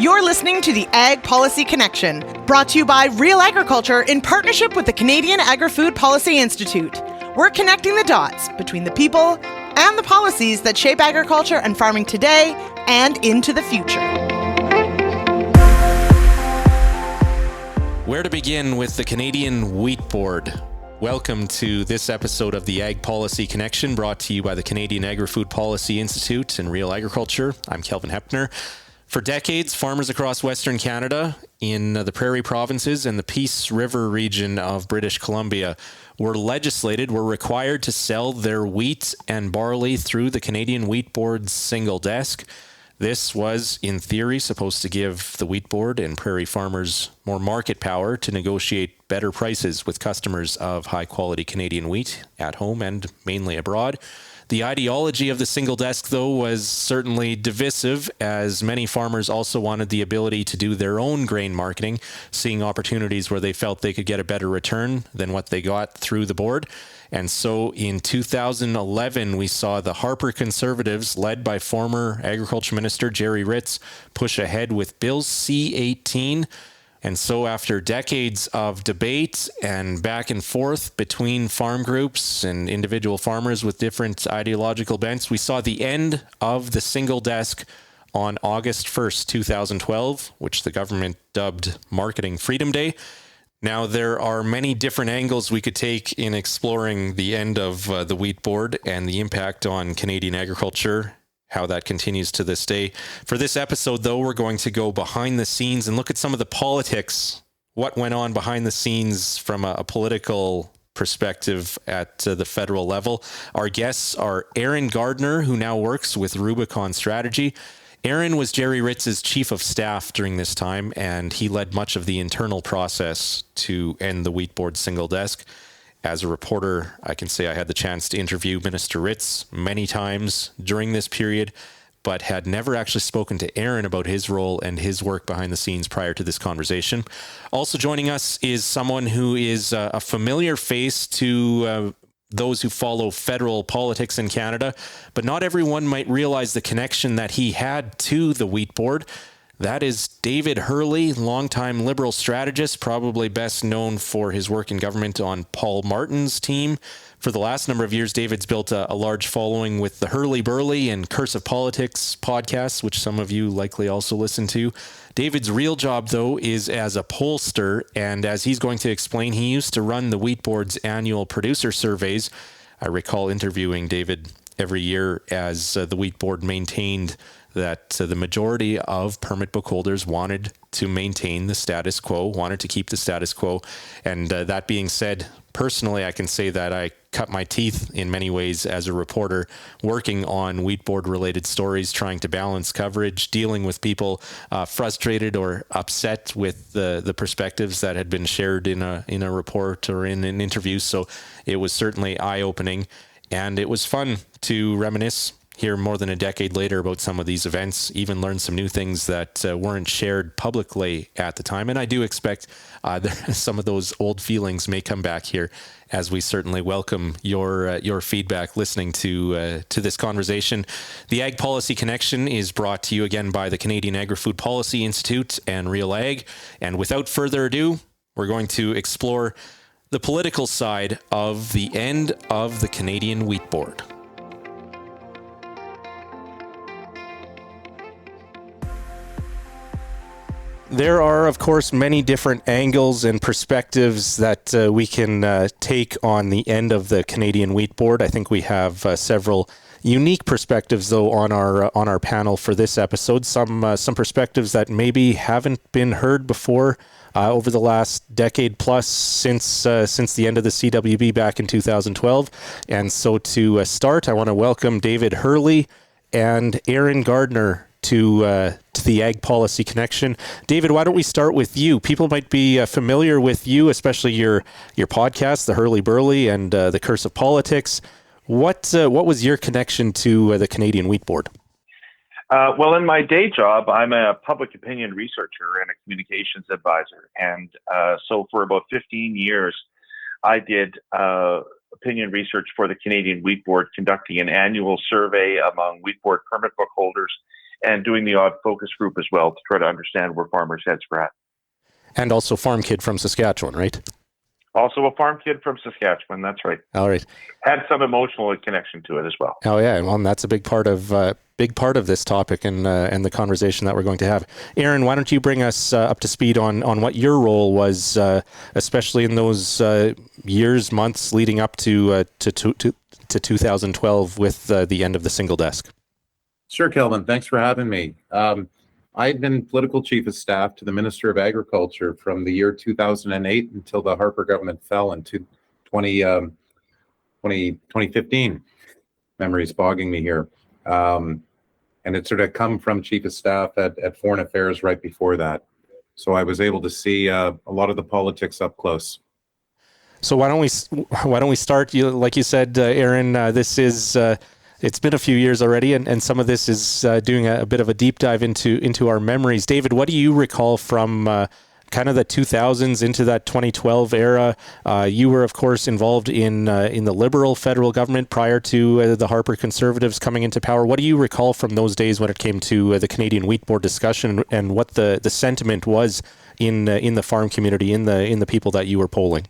You're listening to the Ag Policy Connection, brought to you by Real Agriculture in partnership with the Canadian Agri-Food Policy Institute. We're connecting the dots between the people and the policies that shape agriculture and farming today and into the future. Where to begin with the Canadian Wheat Board? Welcome to this episode of the Ag Policy Connection, brought to you by the Canadian Agri-Food Policy Institute and Real Agriculture. I'm Kelvin Hepner. For decades, farmers across Western Canada, in the Prairie provinces and the Peace River region of British Columbia, were required to sell their wheat and barley through the Canadian Wheat Board's single desk. This was, in theory, supposed to give the Wheat Board and prairie farmers more market power to negotiate better prices with customers of high-quality Canadian wheat at home and mainly abroad. The ideology of the single desk, though, was certainly divisive, as many farmers also wanted the ability to do their own grain marketing, seeing opportunities where they felt they could get a better return than what they got through the board. And so in 2011, we saw the Harper Conservatives, led by former Agriculture Minister Gerry Ritz, push ahead with Bill C-18. And so after decades of debate and back and forth between farm groups and individual farmers with different ideological bents, we saw the end of the single desk on August 1st, 2012, which the government dubbed Marketing Freedom Day. Now, there are many different angles we could take in exploring the end of the Wheat Board and the impact on Canadian agriculture, how that continues to this day. For this episode, though, we're going to go behind the scenes and look at some of the politics, what went on behind the scenes from a political perspective at the federal level. Our guests are Gairdner, who now works with Rubicon Strategy. Aaron was Gerry Ritz's chief of staff during this time, and he led much of the internal process to end the Wheat Board single desk. As a reporter, I can say I had the chance to interview Minister Ritz many times during this period, but had never actually spoken to Aaron about his role and his work behind the scenes prior to this conversation. Also joining us is someone who is a familiar face to those who follow federal politics in Canada, but not everyone might realize the connection that he had to the Wheat Board. That is David Herle, longtime Liberal strategist, probably best known for his work in government on Paul Martin's team. For the last number of years, David's built a large following with the Herle Burly and Curse of Politics podcasts, which some of you likely also listen to. David's real job, though, is as a pollster, and as he's going to explain, he used to run the Wheat Board's annual producer surveys. I recall interviewing David every year as the Wheat Board maintained that the majority of permit book holders wanted to maintain the status quo, wanted to keep the status quo. And that being said, personally, I can say that I cut my teeth in many ways as a reporter working on Wheat Board related stories, trying to balance coverage, dealing with people frustrated or upset with the perspectives that had been shared in a report or in an interview. So it was certainly eye-opening, and it was fun to reminisce here more than a decade later about some of these events, even learn some new things that weren't shared publicly at the time. And I do expect some of those old feelings may come back here, as we certainly welcome your feedback listening to this conversation. The Ag Policy Connection is brought to you again by the Canadian Agri-Food Policy Institute and Real Ag. And without further ado, we're going to explore the political side of the end of the Canadian Wheat Board. There are, of course, many different angles and perspectives that we can take on the end of the Canadian Wheat Board. I think we have several unique perspectives, though, on our panel for this episode. Some perspectives that maybe haven't been heard before over the last decade plus since the end of the CWB back in 2012. And so to start, I want to welcome David Herle and Gairdner to the Ag Policy Connection. David, why don't we start with you? People might be familiar with you, especially your podcast, the Herle Burly and the Curse of Politics. What was your connection to the Canadian Wheat Board? Well, in my day job, I'm a public opinion researcher and a communications advisor. And so for about 15 years, I did opinion research for the Canadian Wheat Board, conducting an annual survey among Wheat Board permit book holders and doing the odd focus group as well to try to understand where farmers' heads were at. And also Farm Kid from Saskatchewan, right? Also a farm kid from Saskatchewan, that's right. All right. Had some emotional connection to it as well. Oh yeah, well, and that's a big part of this topic and the conversation that we're going to have. Aaron, why don't you bring us up to speed on what your role was, especially in those years, months leading up to 2012 with the end of the single desk. Sure, Kelvin. Thanks for having me. I'd been political chief of staff to the Minister of Agriculture from the year 2008 until the Harper government fell in 2015. Memory's bogging me here. And it sort of come from chief of staff at Foreign Affairs right before that. So I was able to see a lot of the politics up close. So why don't we start? Like you said, Aaron, this is. It's been a few years already, and some of this is doing a bit of a deep dive into our memories. David, what do you recall from kind of the 2000s into that 2012 era? You were, of course, involved in the Liberal federal government prior to the Harper Conservatives coming into power. What do you recall from those days when it came to the Canadian Wheat Board discussion and what the sentiment was in the farm community, in the people that you were polling?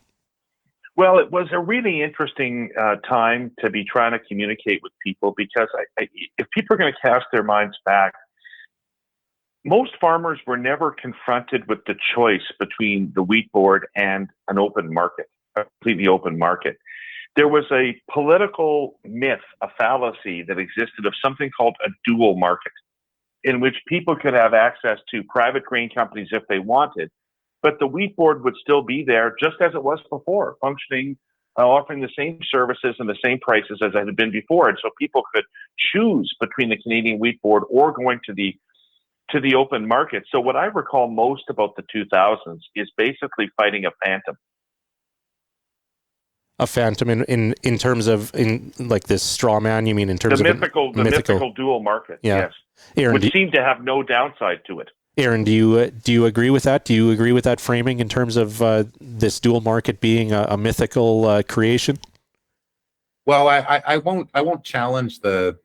Well, it was a really interesting time to be trying to communicate with people because if people are going to cast their minds back, most farmers were never confronted with the choice between the wheat board and an open market, a completely open market. There was a political myth, a fallacy that existed of something called a dual market, in which people could have access to private grain companies if they wanted, but the wheat board would still be there just as it was before, functioning, offering the same services and the same prices as it had been before. And so people could choose between the Canadian Wheat Board or going to the open market. So what I recall most about the 2000s is basically fighting a phantom. A phantom in terms of like this straw man, you mean in terms the of mythical dual market? Yeah. Yes, Aaron, which seemed to have no downside to it. Aaron, do you agree with that? Do you agree with that framing in terms of this dual market being a mythical creation? Well, I won't challenge the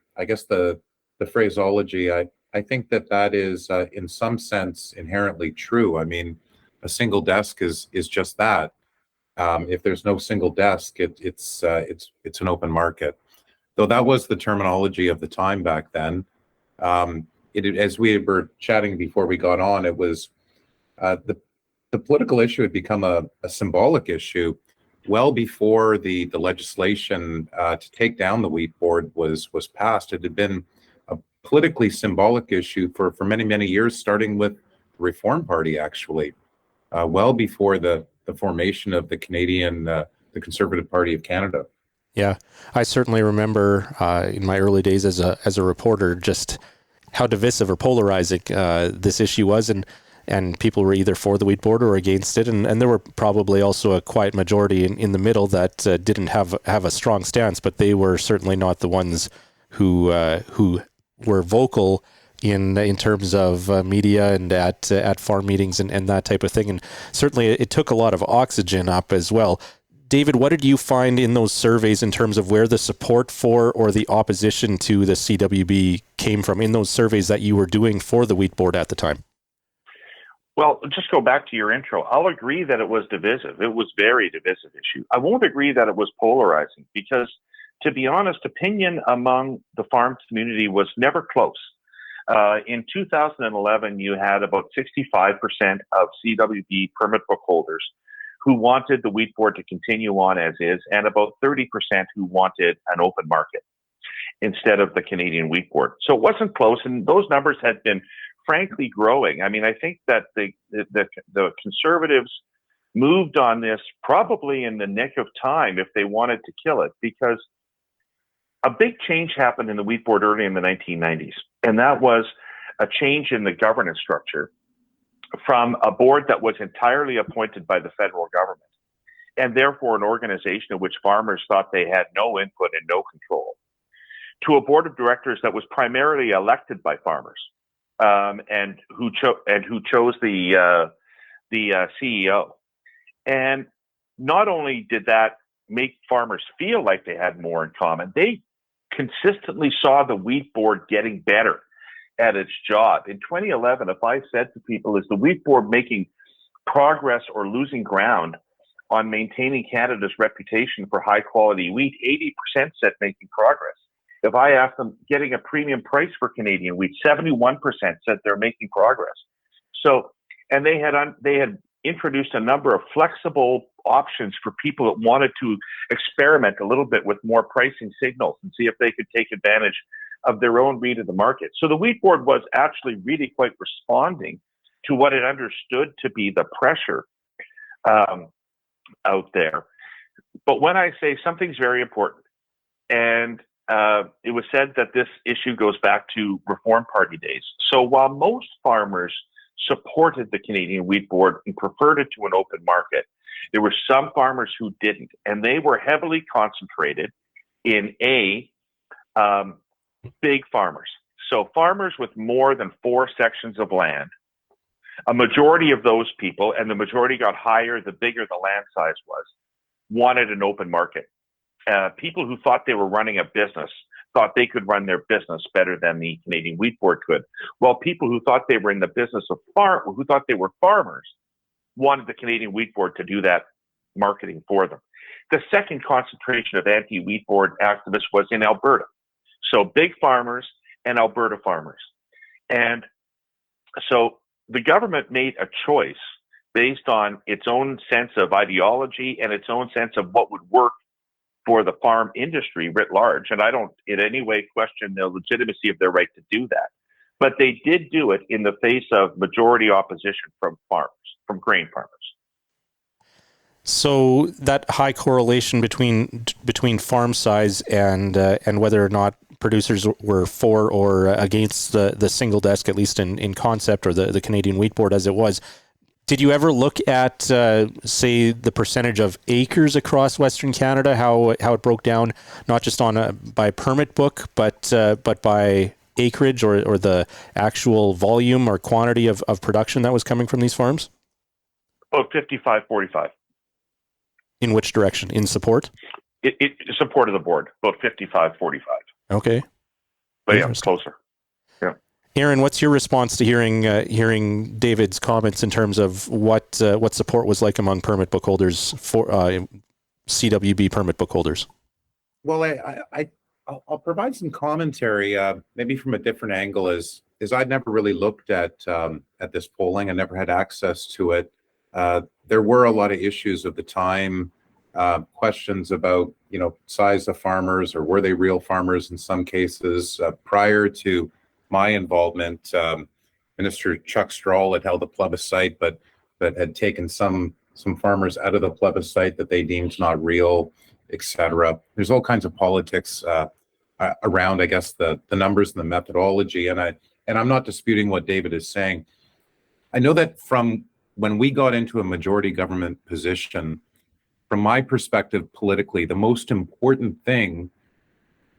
phraseology. I think that is in some sense inherently true. I mean, a single desk is just that. If there's no single desk, it's an open market. Though that was the terminology of the time back then. As we were chatting before we got on, it was the political issue had become a symbolic issue well before the legislation to take down the wheat board was passed. It had been a politically symbolic issue for many, many years, starting with the Reform Party, actually, well before the formation of the Conservative Party of Canada. Yeah, I certainly remember in my early days as a reporter just how divisive or polarizing this issue was, and people were either for the wheat board or against it, and there were probably also a quiet majority in the middle that didn't have a strong stance, but they were certainly not the ones who were vocal in terms of media and at farm meetings and that type of thing, and certainly it took a lot of oxygen up as well. David, what did you find in those surveys in terms of where the support for or the opposition to the CWB came from in those surveys that you were doing for the wheat board at the time? Well, just go back to your intro. I'll agree that it was divisive. It was very divisive issue. I won't agree that it was polarizing because, to be honest, opinion among the farm community was never close. In 2011, you had about 65% of CWB permit book holders who wanted the wheat board to continue on as is, and about 30% who wanted an open market instead of the Canadian Wheat Board. So it wasn't close, and those numbers had been frankly growing. I mean, I think that the Conservatives moved on this probably in the nick of time if they wanted to kill it, because a big change happened in the wheat board early in the 1990s, and that was a change in the governance structure from a board that was entirely appointed by the federal government, and therefore an organization in which farmers thought they had no input and no control, to a board of directors that was primarily elected by farmers, and who chose the CEO. And not only did that make farmers feel like they had more in common, they consistently saw the wheat board getting better. at its job. In 2011, if I said to people, is the wheat board making progress or losing ground on maintaining Canada's reputation for high quality wheat, 80% said making progress. If I asked them getting a premium price for Canadian wheat, 71% said they're making progress. So, and they had introduced a number of flexible options for people that wanted to experiment a little bit with more pricing signals and see if they could take advantage of their own read of the market. So the wheat board was actually really quite responding to what it understood to be the pressure out there. But when I say something's very important, and it was said that this issue goes back to Reform Party days. So while most farmers supported the Canadian Wheat Board and preferred it to an open market, there were some farmers who didn't, and they were heavily concentrated in big farmers. So farmers with more than 4 sections of land. A majority of those people, and the majority got higher the bigger the land size was, wanted an open market. People who thought they were running a business thought they could run their business better than the Canadian Wheat Board could. While people who thought they were in the business of who thought they were farmers, wanted the Canadian Wheat Board to do that marketing for them. The second concentration of anti-wheat board activists was in Alberta. So big farmers and Alberta farmers. And so the government made a choice based on its own sense of ideology and its own sense of what would work for the farm industry writ large. And I don't in any way question the legitimacy of their right to do that. But they did do it in the face of majority opposition from farmers, from grain farmers. So that high correlation between farm size and whether or not producers were for or against the single desk, at least in concept, or the Canadian Wheat Board as it was. Did you ever look at, say, the percentage of acres across Western Canada, how it broke down, not just on by permit book, but by acreage or the actual volume or quantity of production that was coming from these farms? About 55-45. In which direction? In support? It support of the board, about 55-45. Okay. But yeah, closer. Yeah. Aaron, what's your response to hearing David's comments in terms of what support was like among permit book holders for CWB permit book holders? Well, I'll provide some commentary, maybe from a different angle, is I'd never really looked at this polling. I never had access to it. There were a lot of issues at the time, questions about, size of farmers, or were they real farmers in some cases. Prior to my involvement, Minister Chuck Strahl had held a plebiscite, but had taken some farmers out of the plebiscite that they deemed not real, etc. There's all kinds of politics around, I guess, the numbers and the methodology, and I'm not disputing what David is saying. I know that from when we got into a majority government position, from my perspective politically, the most important thing,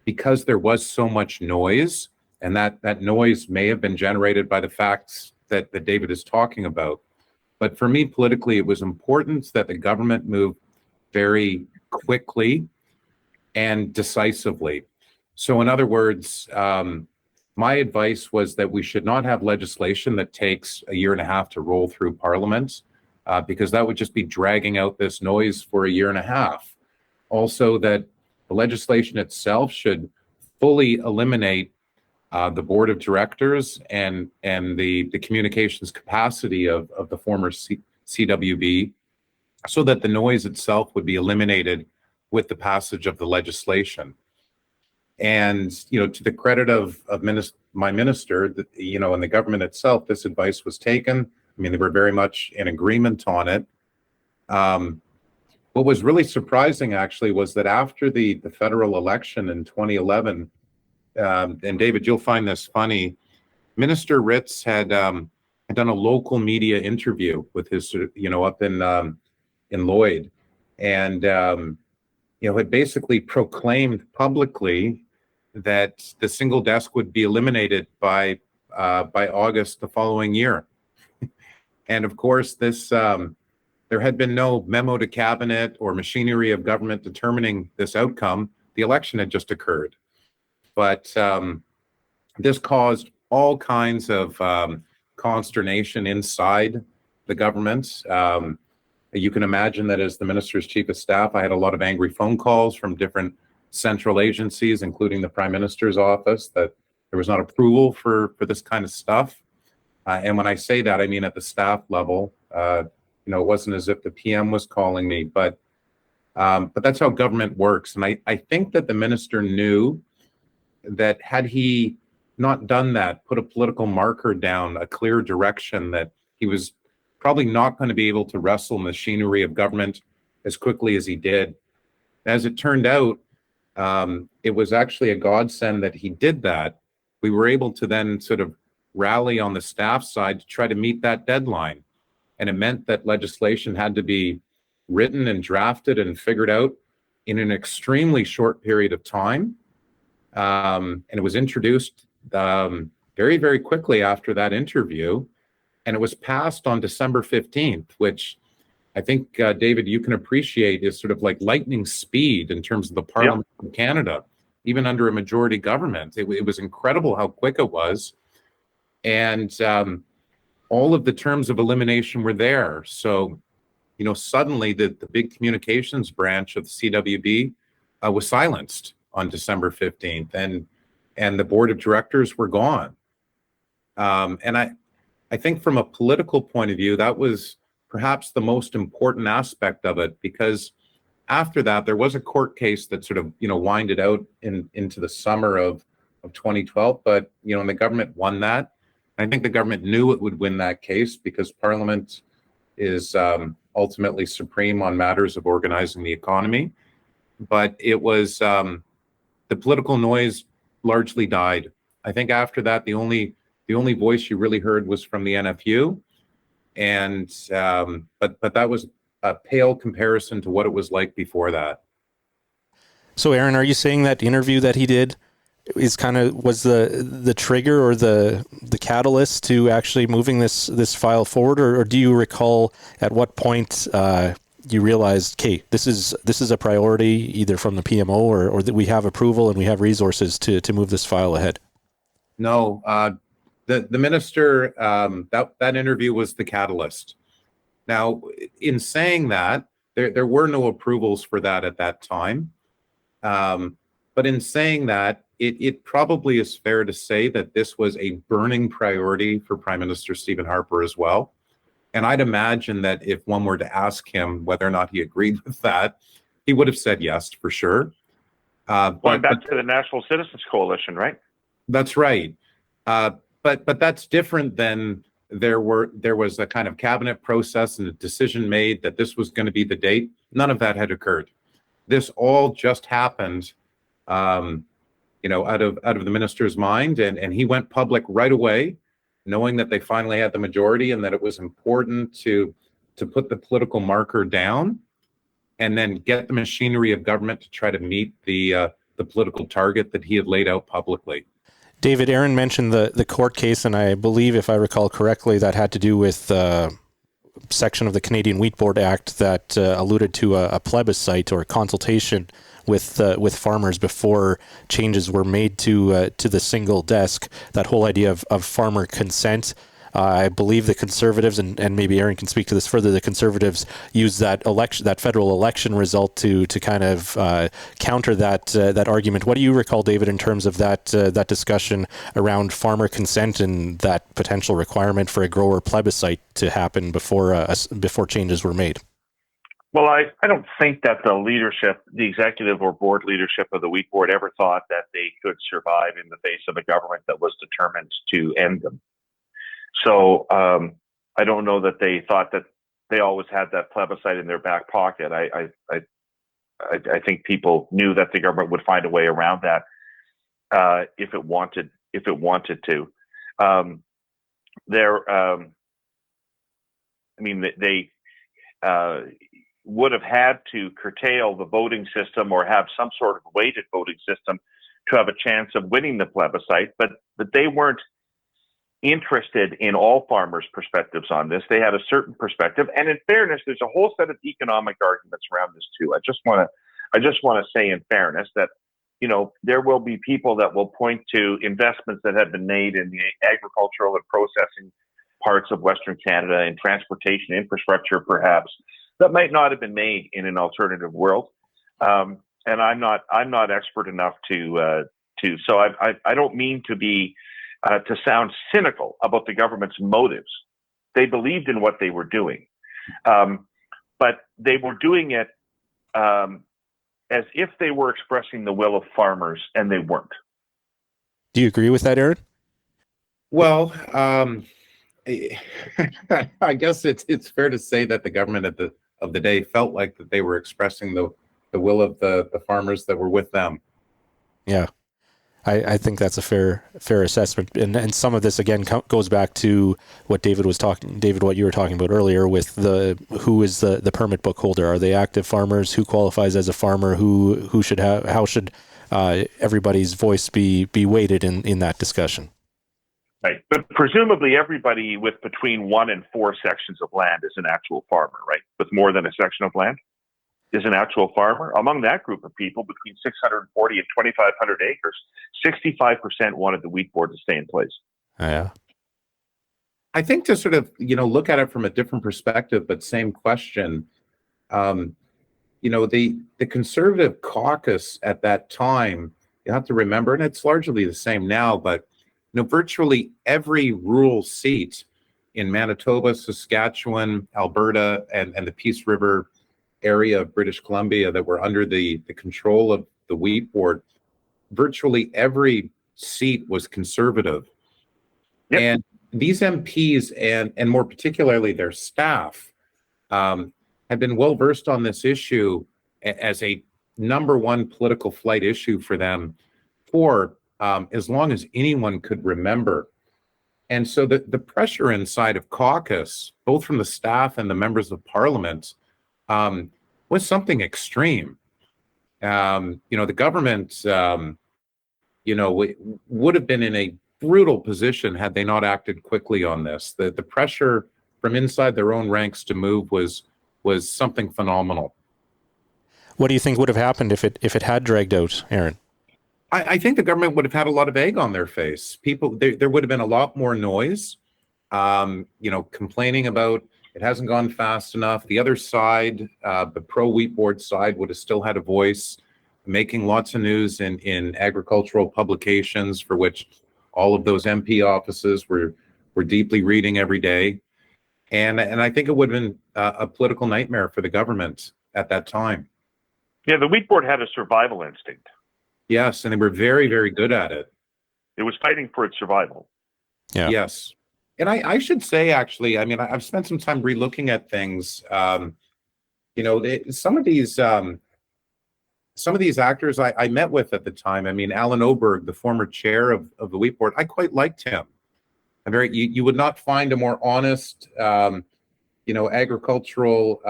because there was so much noise, and that noise may have been generated by the facts that David is talking about, but for me politically, it was important that the government moved very quickly and decisively. So in other words, my advice was that we should not have legislation that takes a year and a half to roll through Parliament, because that would just be dragging out this noise for a year and a half. Also, that the legislation itself should fully eliminate the board of directors and the communications capacity of the former CWB, so that the noise itself would be eliminated with the passage of the legislation. And, to the credit of my minister, and the government itself, this advice was taken. I mean, they were very much in agreement on it. What was really surprising, actually, was that after the federal election in 2011, and David, you'll find this funny, Minister Ritz had done a local media interview with his, up in Lloyd, and had basically proclaimed publicly that the single desk would be eliminated by August the following year. And of course, this there had been no memo to cabinet or machinery of government determining this outcome. The election had just occurred. But this caused all kinds of consternation inside the government. You can imagine that as the minister's chief of staff, I had a lot of angry phone calls from different central agencies, including the prime minister's office, that there was not approval for this kind of stuff. And when I say that, I mean at the staff level. It wasn't as if the PM was calling me, but that's how government works. And I think that the minister knew that had he not done that, put a political marker down, a clear direction, that he was probably not going to be able to wrestle machinery of government as quickly as he did. As it turned out, it was actually a godsend that he did that. We were able to then sort of rally on the staff side to try to meet that deadline. And it meant that legislation had to be written and drafted and figured out in an extremely short period of time. And it was introduced very, very quickly after that interview. And it was passed on December 15th, which I think, David, you can appreciate is sort of like lightning speed in terms of the Parliament of Canada, even under a majority government. It was incredible how quick it was. And all of the terms of elimination were there. So, suddenly the big communications branch of the CWB was silenced on December 15th, and the board of directors were gone. And I think from a political point of view, that was perhaps the most important aspect of it, because after that, there was a court case that sort of, winded out into the summer of 2012, but, and the government won that. I think the government knew it would win that case because Parliament is ultimately supreme on matters of organizing the economy. But it was the political noise largely died. I think after that, the only voice you really heard was from the NFU, and but that was a pale comparison to what it was like before that. So, Aaron, are you saying that interview that he did was the trigger or the catalyst to actually moving this file forward, or do you recall at what point you realized, okay, this is a priority either from the PMO or that we have approval and we have resources to move this file ahead? No, the minister, that interview was the catalyst. Now, in saying that, there were no approvals for that at that time. But in saying that, it probably is fair to say that this was a burning priority for Prime Minister Stephen Harper as well. And I'd imagine that if one were to ask him whether or not he agreed with that, he would have said yes, for sure. Going back to the National Citizens Coalition, right? That's right. But that's different than there was a kind of cabinet process and a decision made that this was going to be the date. None of that had occurred. This all just happened, out of the minister's mind, and he went public right away, knowing that they finally had the majority and that it was important to put the political marker down, and then get the machinery of government to try to meet the political target that he had laid out publicly. David, Aaron mentioned the court case, and I believe, if I recall correctly, that had to do with section of the Canadian Wheat Board Act that alluded to a plebiscite or a consultation with farmers before changes were made to the single desk. That whole idea of farmer consent. I believe the Conservatives, and maybe Aaron can speak to this further, the Conservatives used that federal election result to kind of counter that argument. What do you recall, David, in terms of that discussion around farmer consent and that potential requirement for a grower plebiscite to happen before changes were made? Well, I don't think that the leadership, the executive or board leadership of the Wheat Board ever thought that they could survive in the face of a government that was determined to end them. So I don't know that they thought that they always had that plebiscite in their back pocket. I think people knew that the government would find a way around that if it wanted to. They would have had to curtail the voting system or have some sort of weighted voting system to have a chance of winning the plebiscite, but they weren't interested in all farmers' perspectives on this. They had a certain perspective, and in fairness, there's a whole set of economic arguments around this too. I just want to say, in fairness, that there will be people that will point to investments that have been made in the agricultural and processing parts of Western Canada and transportation infrastructure, perhaps, that might not have been made in an alternative world. And I'm not expert enough so I don't mean to sound cynical about the government's motives. They believed in what they were doing, but they were doing it as if they were expressing the will of farmers, and they weren't. Do you agree with that, Aaron? Well, I guess it's fair to say that the government of the day felt like that they were expressing the will of the farmers that were with them. Yeah, I think that's a fair assessment, and some of this again goes back to what David, what you were talking about earlier with who is the permit book holder? Are they active farmers? Who qualifies as a farmer? Who should have? How should everybody's voice be weighted in that discussion? Right, but presumably everybody with between 1 and 4 sections of land is an actual farmer, right? With more than a section of land is an actual farmer. Among that group of people, between 640 and 2,500 acres, 65% wanted the wheat board to stay in place. Yeah. I think to sort of, look at it from a different perspective, but same question, the Conservative caucus at that time, you have to remember, and it's largely the same now, but virtually every rural seat in Manitoba, Saskatchewan, Alberta, and the Peace River area of British Columbia that were under the control of the wheat board, virtually every seat was Conservative. Yep. And these MPs and more particularly their staff have been well versed on this issue as a number one political flight issue for them for as long as anyone could remember. And so the pressure inside of caucus, both from the staff and the members of parliament, was something extreme. The government, would have been in a brutal position had they not acted quickly on this. The pressure from inside their own ranks to move was something phenomenal. What do you think would have happened if it had dragged out, Aaron? I think the government would have had a lot of egg on their face. There would have been a lot more noise, complaining about it hasn't gone fast enough. The other side, the pro-wheat board side, would have still had a voice, making lots of news in agricultural publications for which all of those MP offices were deeply reading every day. And I think it would have been a political nightmare for the government at that time. Yeah, the wheat board had a survival instinct. Yes, and they were very, very good at it. It was fighting for its survival. Yeah. Yes. And I should say, actually, I've spent some time relooking at things. Some of these actors I met with at the time. Alan Oberg, the former chair of the wheat board, I quite liked him. You would not find a more honest, agricultural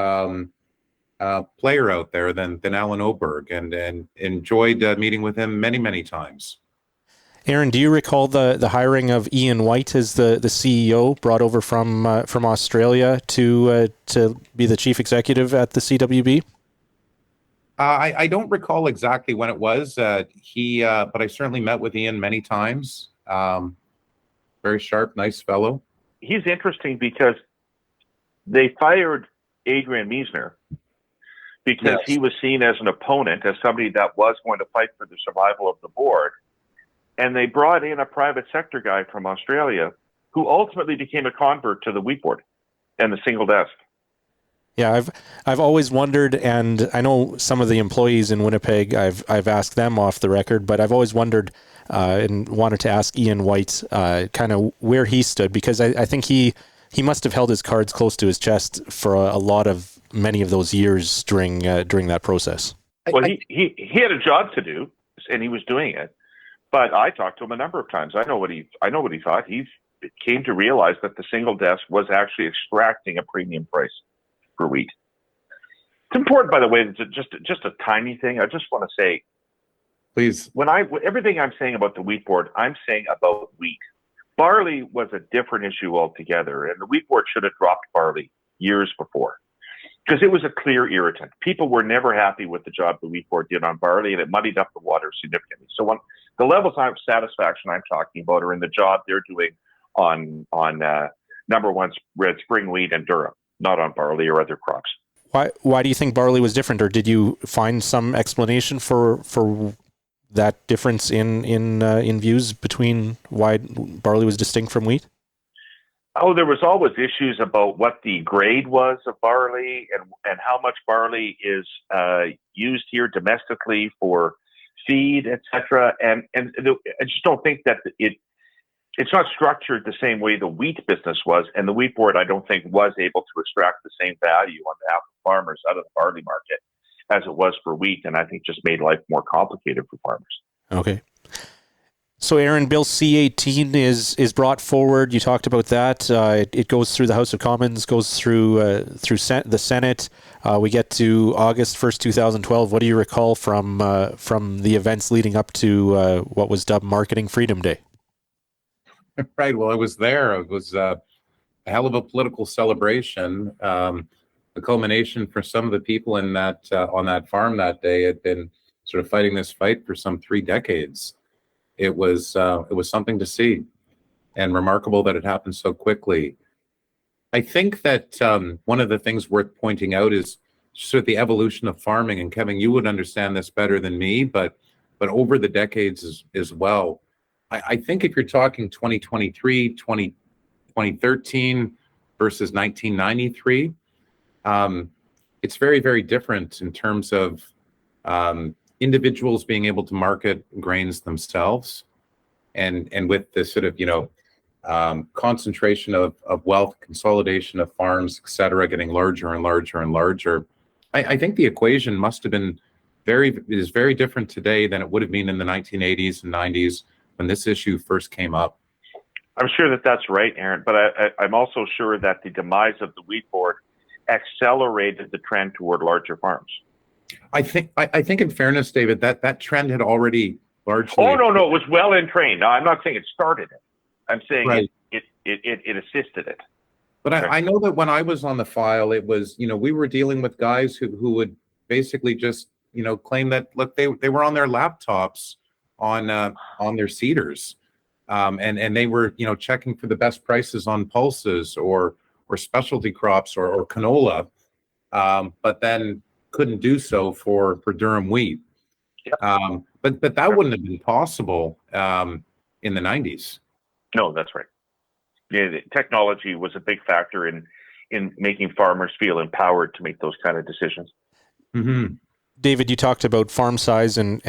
player out there than Alan Oberg, and enjoyed meeting with him many, many times. Aaron, do you recall the hiring of Ian White as the CEO brought over from Australia to be the chief executive at the CWB? I don't recall exactly when it was. But I certainly met with Ian many times. Very sharp, nice fellow. He's interesting because they fired Adrian Meisner because he was seen as an opponent, as somebody that was going to fight for the survival of the board. And they brought in a private sector guy from Australia who ultimately became a convert to the wheat board and the single desk. Yeah, I've always wondered, and I know some of the employees in Winnipeg, I've asked them off the record, but I've always wondered and wanted to ask Ian White kind of where he stood, because I think he must have held his cards close to his chest for many of those years during that process. Well, he had a job to do, and he was doing it. But I talked to him a number of times. I know what he thought. He came to realize that the single desk was actually extracting a premium price for wheat. It's important, by the way, just a tiny thing. I just want to say, please, everything I'm saying about the wheat board, I'm saying about wheat. Barley was a different issue altogether, and the wheat board should have dropped barley years before. because it was a clear irritant. People were never happy with the job the wheat board did on barley, and it muddied up the water significantly. So when the levels of satisfaction I'm talking about are in the job they're doing on number one red spring wheat and durum, not on barley or other crops. Why do you think barley was different, or did you find some explanation for that difference in views between why barley was distinct from wheat? Oh, there was always issues about what the grade was of barley and how much barley is used here domestically for feed, etc. And I just don't think that it's not structured the same way the wheat business was. And the wheat board, I don't think, was able to extract the same value on behalf of farmers out of the barley market as it was for wheat. And I think just made life more complicated for farmers. Okay. So, Aaron, Bill C-18 is brought forward. You talked about that. It goes through the House of Commons, goes through the Senate. We get to August 1st, 2012. What do you recall from the events leading up to what was dubbed Marketing Freedom Day? Right. Well, I was there. It was a hell of a political celebration. The culmination for some of the people in that on that farm that day had been sort of fighting this fight for some 3 decades. It was something to see, and remarkable that it happened so quickly. I think that one of the things worth pointing out is sort of the evolution of farming. And Kevin, you would understand this better than me, but over the decades as well. I think if you're talking 2023, 2013 versus 1993, it's very, very different in terms of individuals being able to market grains themselves, and with this sort of concentration of wealth, consolidation of farms, et cetera, getting larger and larger and larger. I think the equation must have been is very different today than it would have been in the 1980s and 90s when this issue first came up. I'm sure that that's right, Aaron, but I'm also sure that the demise of the wheat board accelerated the trend toward larger farms. I think in fairness, David, that trend had already largely... Oh, no, it was well in train. No, I'm not saying it started it. I'm saying right. it assisted it. But I know that when I was on the file, it was, we were dealing with guys who would basically just, claim that, look, they were on their laptops on their seeders. And they were, checking for the best prices on pulses or specialty crops or canola, but then couldn't do so for durum wheat. Yeah. But that wouldn't have been possible in the 90s. No, that's right. Yeah, technology was a big factor in making farmers feel empowered to make those kind of decisions. Mm-hmm. David, you talked about farm size and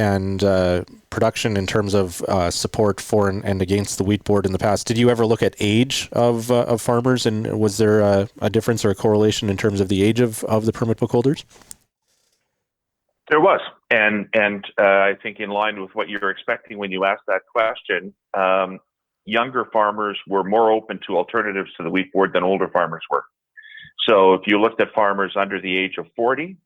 production in terms of support for and against the wheat board in the past. Did you ever look at age of farmers, and was there a difference or a correlation in terms of the age of the permit book holders? There was, and I think in line with what you're expecting when you asked that question, younger farmers were more open to alternatives to the wheat board than older farmers were. So if you looked at farmers under the age of 40,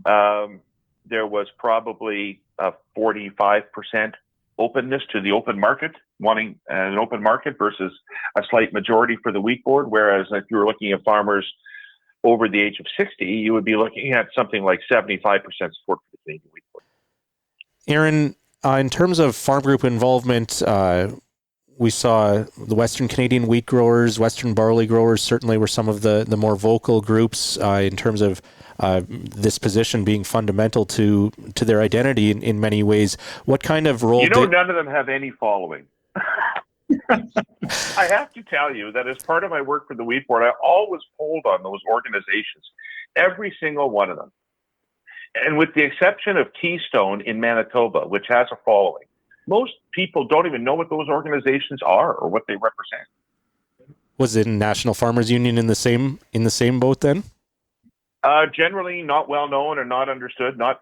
there was probably a 45% openness to the open market, wanting an open market versus a slight majority for the wheat board. Whereas if you were looking at farmers over the age of 60, you would be looking at something like 75% support for the Canadian wheat board. Aaron, in terms of farm group involvement, we saw the Western Canadian wheat growers, Western barley growers certainly were some of the more vocal groups in terms of this position being fundamental to their identity in many ways. What kind of role? None of them have any following. I have to tell you that as part of my work for the wheat board, I always pulled on those organizations, every single one of them. And with the exception of Keystone in Manitoba, which has a following, most people don't even know what those organizations are or what they represent. Was it National Farmers Union in the same boat then? Generally not well known or not understood, not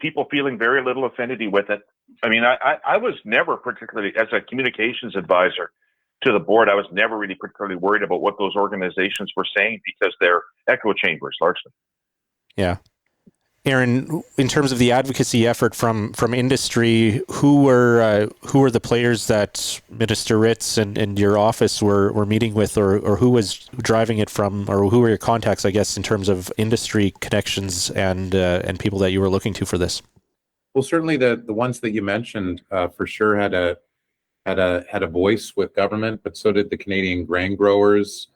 people feeling very little affinity with it. I mean, I was never particularly, as a communications advisor to the board, I was never really particularly worried about what those organizations were saying because they're echo chambers largely. Yeah. Aaron, in terms of the advocacy effort from industry, who were the players that Minister Ritz and your office were meeting with, or who was driving it from, or who were your contacts, I guess, in terms of industry connections and people that you were looking to for this? Well, certainly the ones that you mentioned for sure had a voice with government, but so did the Canadian grain growers,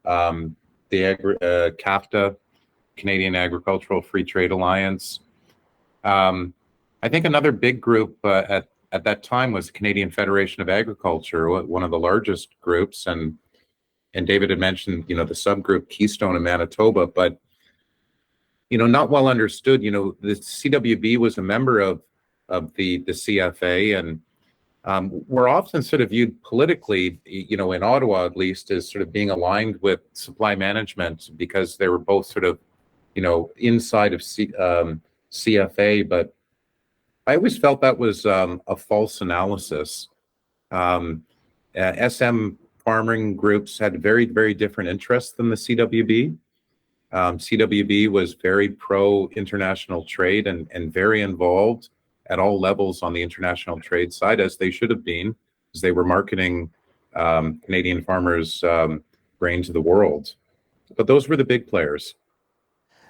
the CAFTA, Canadian Agricultural Free Trade Alliance. I think another big group at that time was the Canadian Federation of Agriculture, one of the largest groups, and David had mentioned, the subgroup Keystone in Manitoba, but not well understood. The CWB was a member of the CFA, and we're often sort of viewed politically, in Ottawa at least, as sort of being aligned with supply management because they were both sort of inside of CFA, but I always felt that was a false analysis. SM farming groups had very, very different interests than the CWB. CWB was very pro-international trade and very involved at all levels on the international trade side, as they should have been, as they were marketing Canadian farmers' grain to the world. But those were the big players.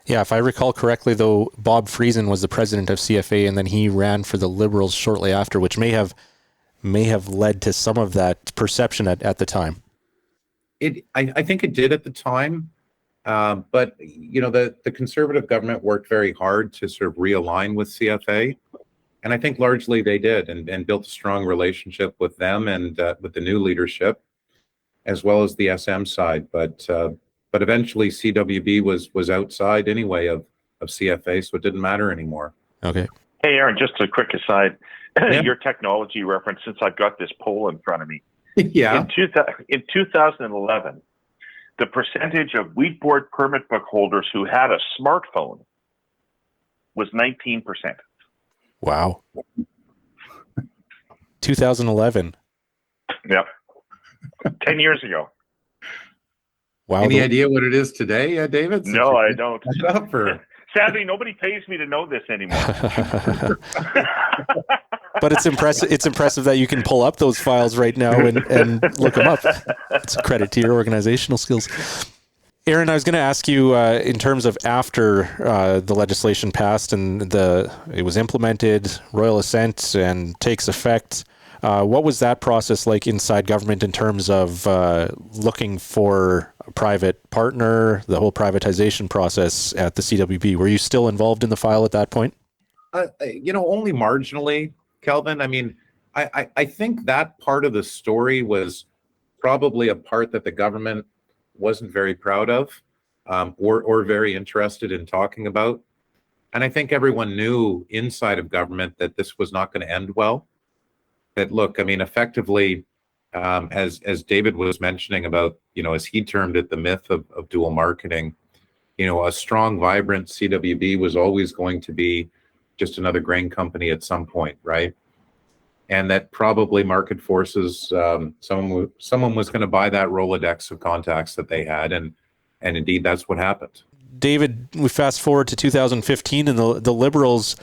Yeah, if I recall correctly, though, Bob Friesen was the president of CFA, and then he ran for the Liberals shortly after, which may have led to some of that perception at the time. I think it did at the time, but the Conservative government worked very hard to sort of realign with CFA, and I think largely they did, and built a strong relationship with them and with the new leadership, as well as the SM side, But eventually, CWB was outside anyway of CFA, so it didn't matter anymore. Okay. Hey, Aaron, just a quick aside. Yeah. Your technology reference, since I've got this poll in front of me. Yeah. In 2011, the percentage of wheat board permit book holders who had a smartphone was 19%. Wow. 2011. Yep. 10 years ago. Wow. Any idea what it is today, David? No, I don't. Sadly, nobody pays me to know this anymore. But it's impressive. It's impressive that you can pull up those files right now and look them up. It's a credit to your organizational skills. Aaron, I was going to ask you in terms of after the legislation passed and it was implemented, royal assent, and takes effect. What was that process like inside government in terms of looking for a private partner, the whole privatization process at the CWB? Were you still involved in the file at that point? Only marginally, Kelvin. I mean, I think that part of the story was probably a part that the government wasn't very proud of or very interested in talking about. And I think everyone knew inside of government that this was not going to end well. That, look, I mean, effectively, as David was mentioning about, as he termed it, the myth of dual marketing, a strong, vibrant CWB was always going to be just another grain company at some point, right? And that probably market forces, someone was going to buy that Rolodex of contacts that they had, and indeed that's what happened. David, we fast forward to 2015, and the Liberals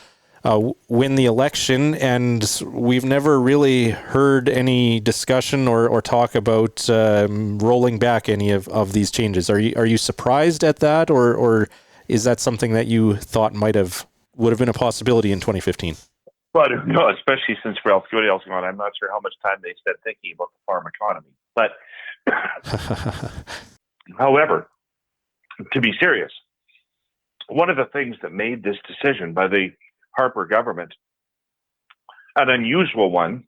win the election, and we've never really heard any discussion or talk about rolling back any of these changes. Are you surprised at that, or is that something that you thought would have been a possibility in 2015? But no, especially since Ralph Goodale's gone, I'm not sure how much time they spent thinking about the farm economy. But however, to be serious, one of the things that made this decision by the Harper government an unusual one,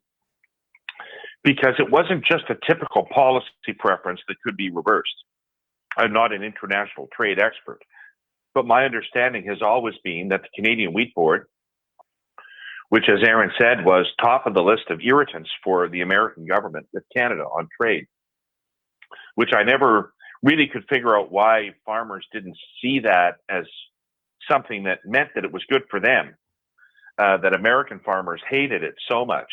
because it wasn't just a typical policy preference that could be reversed. I'm not an international trade expert, but my understanding has always been that the Canadian Wheat Board, which, as Aaron said, was top of the list of irritants for the American government with Canada on trade, which I never really could figure out why farmers didn't see that as something that meant that it was good for them, that American farmers hated it so much.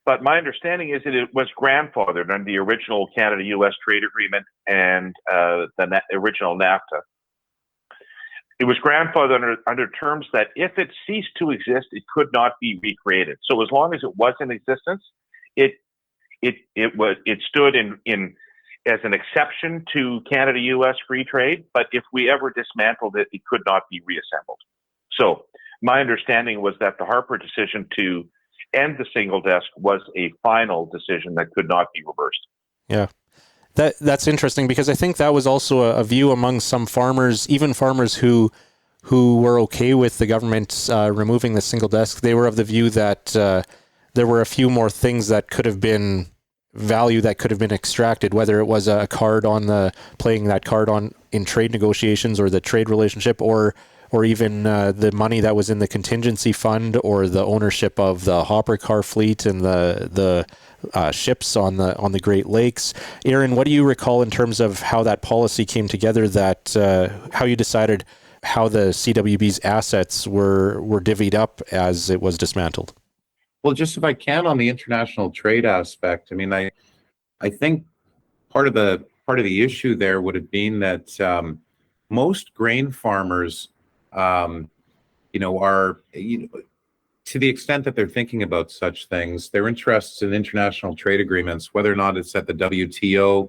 But my understanding is that it was grandfathered under the original Canada-U.S. trade agreement and the original NAFTA. It was grandfathered under terms that if it ceased to exist, it could not be recreated. So as long as it was in existence, it stood in as an exception to Canada-U.S. free trade. But if we ever dismantled it, it could not be reassembled. So my understanding was that the Harper decision to end the single desk was a final decision that could not be reversed. Yeah. That's interesting, because I think that was also a view among some farmers, even farmers who were okay with the government removing the single desk. They were of the view that there were a few more things that could have been value that could have been extracted, whether it was a card on playing that card on in trade negotiations or the trade relationship, or even the money that was in the contingency fund, or the ownership of the hopper car fleet and the ships on the Great Lakes. Aaron, what do you recall in terms of how that policy came together, that how you decided how the CWB's assets were divvied up as it was dismantled? Well, just if I can, on the international trade aspect, I mean, I think part of the issue there would have been that most grain farmers, are, to the extent that they're thinking about such things, they're interested in international trade agreements, whether or not it's at the WTO,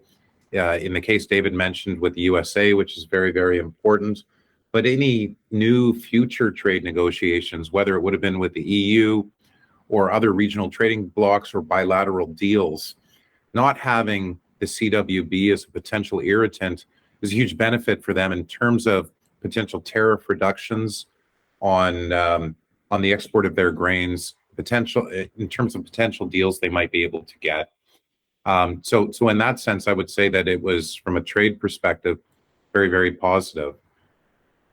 in the case David mentioned with the USA, which is very, very important, but any new future trade negotiations, whether it would have been with the EU or other regional trading blocks or bilateral deals, not having the CWB as a potential irritant is a huge benefit for them in terms of potential tariff reductions on the export of their grains, potential in terms of potential deals they might be able to get. So in that sense, I would say that it was, from a trade perspective, very, very positive.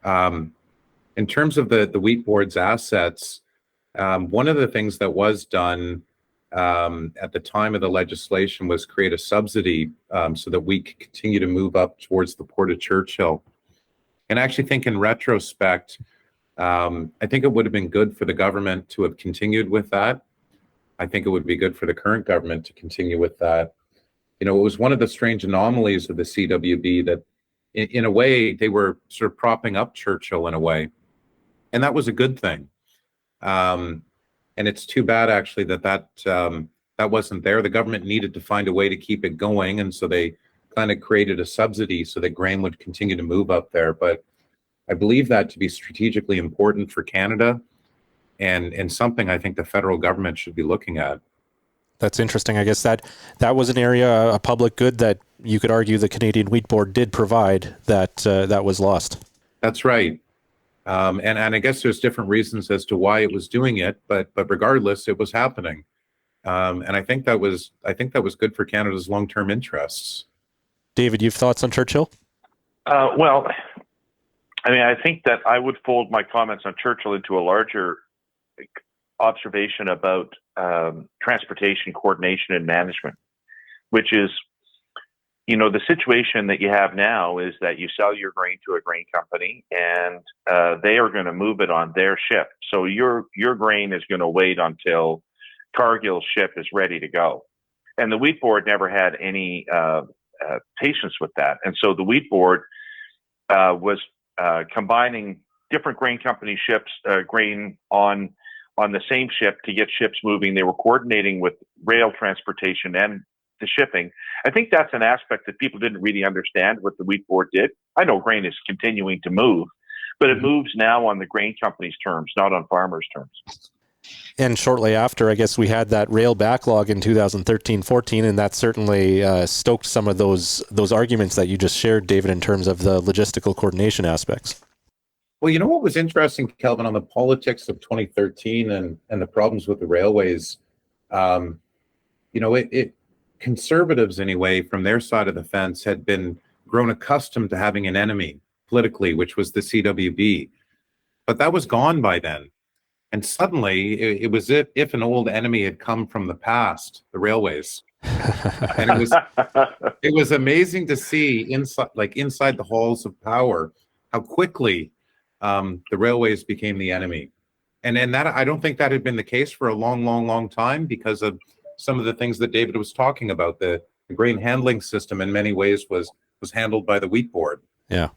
In terms of the wheat board's assets, one of the things that was done at the time of the legislation was create a subsidy so that we could continue to move up towards the Port of Churchill. And I actually think in retrospect, I think it would have been good for the government to have continued with that. I think it would be good for the current government to continue with that. It was one of the strange anomalies of the CWB that in a way they were sort of propping up Churchill in a way. And that was a good thing. And it's too bad actually that wasn't there. The government needed to find a way to keep it going. And so they kind of created a subsidy so that grain would continue to move up there. But I believe that to be strategically important for Canada and something I think the federal government should be looking at. That's interesting. I guess that was an area, a public good, that you could argue the Canadian Wheat Board did provide, that was lost. That's right. And I guess there's different reasons as to why it was doing it, but regardless, it was happening. And I think that was good for Canada's long-term interests. David, you have thoughts on Churchill? Well, I mean, I think that I would fold my comments on Churchill into a larger observation about transportation coordination and management, which is, the situation that you have now is that you sell your grain to a grain company and they are going to move it on their ship. So your grain is going to wait until Cargill's ship is ready to go. And the Wheat Board never had any patience with that. And so the Wheat Board was combining different grain company ships, grain on the same ship to get ships moving. They were coordinating with rail transportation and the shipping. I think that's an aspect that people didn't really understand what the Wheat Board did. I know grain is continuing to move, but it moves now on the grain company's terms, not on farmers' terms. And shortly after, I guess we had that rail backlog in 2013-14, and that certainly stoked some of those arguments that you just shared, David, in terms of the logistical coordination aspects. Well, what was interesting, Kelvin, on the politics of 2013 and the problems with the railways, conservatives, anyway, from their side of the fence had been grown accustomed to having an enemy politically, which was the CWB. But that was gone by then. And suddenly it was if an old enemy had come from the past, the railways. And it was amazing to see inside the halls of power, how quickly the railways became the enemy. And that, I don't think that had been the case for a long, long, long time because of some of the things that David was talking about. The grain handling system in many ways was handled by the Wheat Board. Yeah.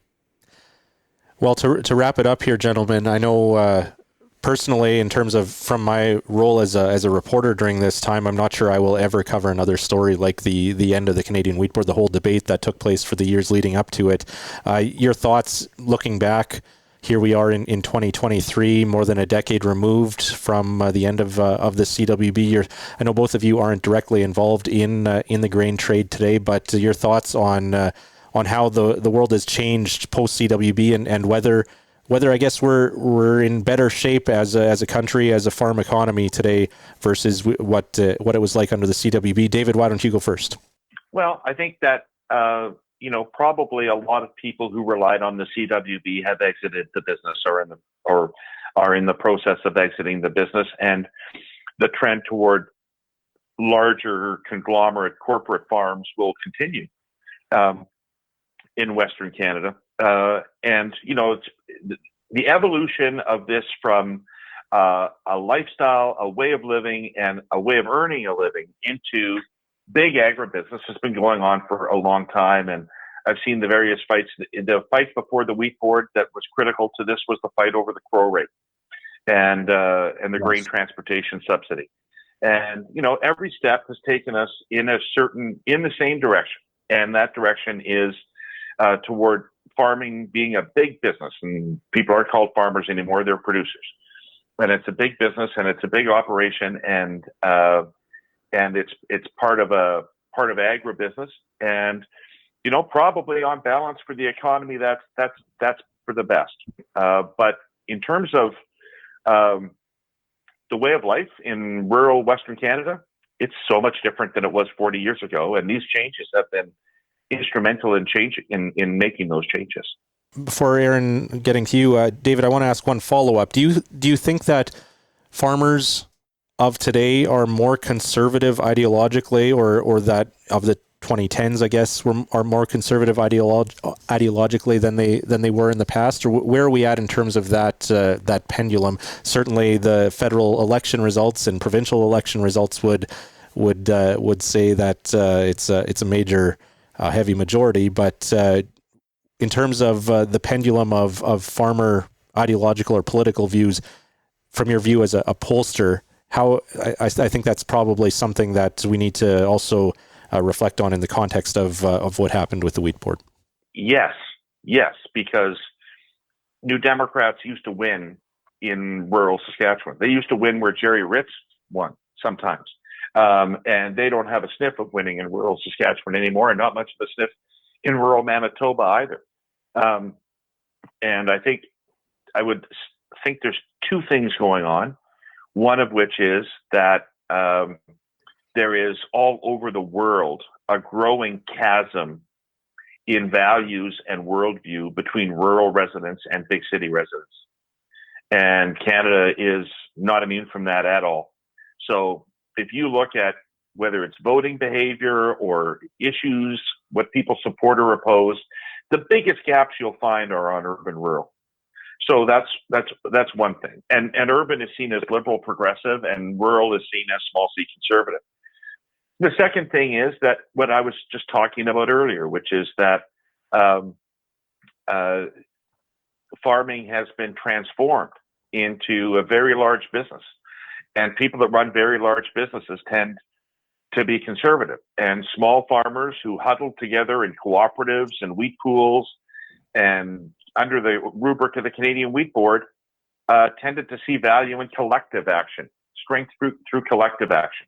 Well, to wrap it up here, gentlemen, I know personally, in terms of from my role as a reporter during this time, I'm not sure I will ever cover another story like the end of the Canadian Wheat Board, the whole debate that took place for the years leading up to it. Your thoughts looking back? Here we are in 2023, more than a decade removed from the end of the CWB. I know both of you aren't directly involved in the grain trade today, but your thoughts on how the world has changed post CWB and whether I guess we're in better shape as a country, as a farm economy today versus what it was like under the CWB. David, why don't you go first? Well, I think that probably a lot of people who relied on the CWB have exited the business or are in the process of exiting the business, and the trend toward larger conglomerate corporate farms will continue in Western Canada. It's the evolution of this from a lifestyle, a way of living, and a way of earning a living into big agribusiness has been going on for a long time. And I've seen the various fights. The fight before the Wheat Board that was critical to this was the fight over the crow rate and the grain transportation subsidy. And every step has taken us in the same direction, and that direction is toward farming being a big business. And people aren't called farmers anymore; they're producers. And it's a big business, and it's a big operation, and it's part of agribusiness. And probably on balance for the economy, that's for the best. But in terms of the way of life in rural Western Canada, it's so much different than it was 40 years ago, and these changes have been instrumental in making those changes. Before Aaron getting to you, David, I want to ask one follow-up. Do you think that farmers of today are more conservative ideologically, or that of the 2010s, I guess, are more conservative ideologically than they were in the past? Or where are we at in terms of that pendulum? Certainly, the federal election results and provincial election results would say that it's a major heavy majority, but in terms of the pendulum of farmer ideological or political views, from your view as a pollster, how I think that's probably something that we need to also reflect on in the context of what happened with the Wheat Board. Yes, because New Democrats used to win in rural Saskatchewan. They used to win where Gerry Ritz won sometimes. And they don't have a sniff of winning in rural Saskatchewan anymore, and not much of a sniff in rural Manitoba either. And I would think there's two things going on. One of which is that there is all over the world a growing chasm in values and worldview between rural residents and big city residents. And Canada is not immune from that at all. So if you look at whether it's voting behavior or issues, what people support or oppose, the biggest gaps you'll find are on urban-rural. So that's one thing. And urban is seen as liberal progressive, and rural is seen as small c conservative. The second thing is that what I was just talking about earlier, which is that farming has been transformed into a very large business. And people that run very large businesses tend to be conservative. And small farmers who huddle together in cooperatives and wheat pools and under the rubric of the Canadian Wheat Board tended to see value in collective action, strength through collective action.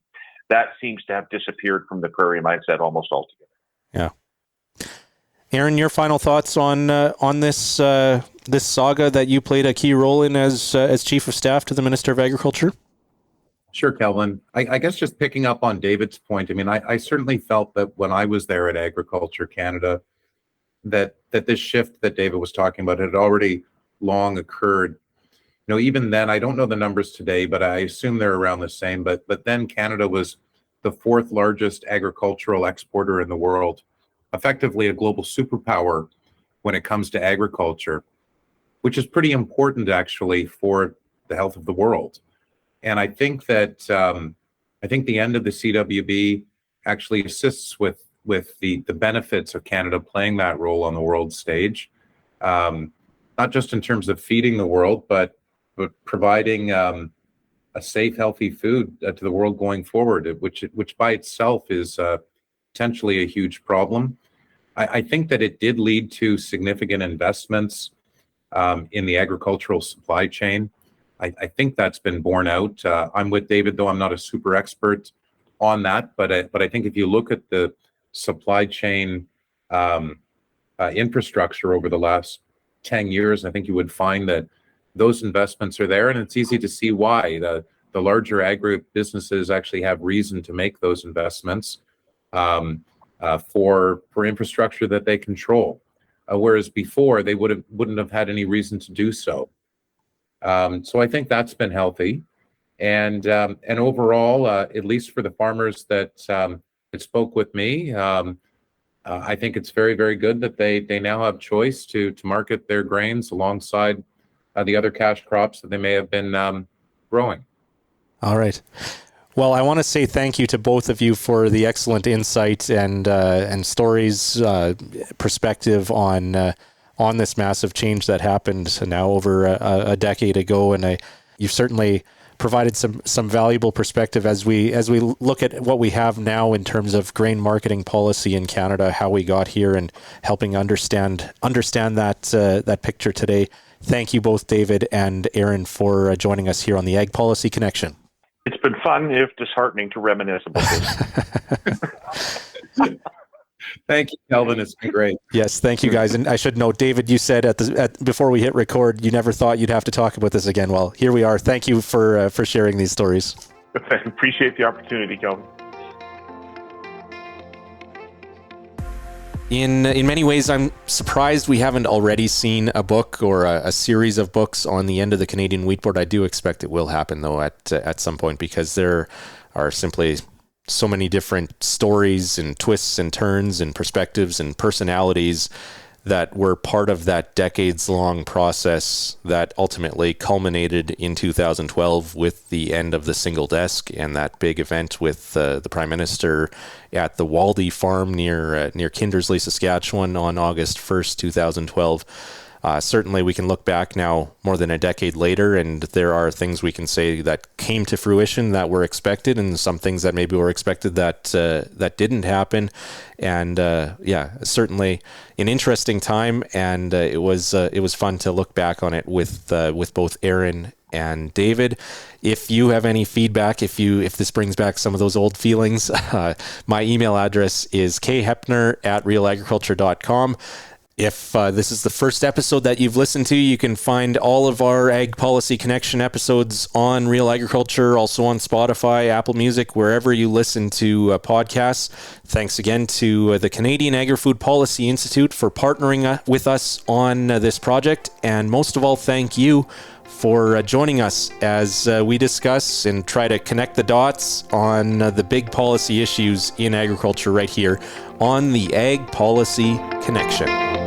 That seems to have disappeared from the prairie mindset almost altogether. Yeah. Aaron, your final thoughts on this this saga that you played a key role in as Chief of Staff to the Minister of Agriculture? Sure, Kelvin. I guess just picking up on David's point, I mean, I certainly felt that when I was there at Agriculture Canada, that this shift that David was talking about had already long occurred. Even then, I don't know the numbers today, but I assume they're around the same. But then Canada was the fourth largest agricultural exporter in the world, effectively a global superpower when it comes to agriculture, which is pretty important actually for the health of the world. And I think that the end of the CWB actually assists with the benefits of Canada playing that role on the world stage. not just in terms of feeding the world, but providing a safe, healthy food to the world going forward, which by itself is potentially a huge problem. I think that it did lead to significant investments in the agricultural supply chain. I think that's been borne out. I'm with David, though I'm not a super expert on that, but I think if you look at the supply chain infrastructure over the last 10 years, I think you would find that those investments are there, and it's easy to see why. The larger agri businesses actually have reason to make those investments for infrastructure that they control, whereas before they wouldn't have had any reason to do so. So I think that's been healthy, and overall, at least for the farmers that spoke with me, I think it's very, very good that they now have choice to market their grains alongside the other cash crops that they may have been growing. All right. Well, I want to say thank you to both of you for the excellent insight and stories, perspective on this massive change that happened now over a decade ago, and you've certainly provided some valuable perspective as we look at what we have now in terms of grain marketing policy in Canada, how we got here, and helping understand that picture today. Thank you both, David and Aaron, for joining us here on the Ag Policy Connection. It's been fun, if disheartening, to reminisce about this. Thank you, Kelvin. It's been great. Yes, thank you, guys. And I should note, David, you said before we hit record, you never thought you'd have to talk about this again. Well, here we are. Thank you for sharing these stories. I appreciate the opportunity, Kelvin. In many ways, I'm surprised we haven't already seen a book or a series of books on the end of the Canadian wheat board. I do expect it will happen, though, at some point, because there are simply so many different stories and twists and turns and perspectives and personalities that were part of that decades-long process that ultimately culminated in 2012 with the end of the single desk and that big event with the Prime Minister at the Waldy farm near Kindersley, Saskatchewan on August 1st, 2012. Certainly we can look back now more than a decade later, and there are things we can say that came to fruition that were expected, and some things that maybe were expected that didn't happen. And certainly an interesting time, and it was fun to look back on it with both Aaron and David. If you have any feedback, if this brings back some of those old feelings, my email address is khepner@realagriculture.com. If this is the first episode that you've listened to, you can find all of our Ag Policy Connection episodes on Real Agriculture, also on Spotify, Apple Music, wherever you listen to podcasts. Thanks again to the Canadian Agri-Food Policy Institute for partnering with us on this project. And most of all, thank you for joining us as we discuss and try to connect the dots on the big policy issues in agriculture right here on the Ag Policy Connection.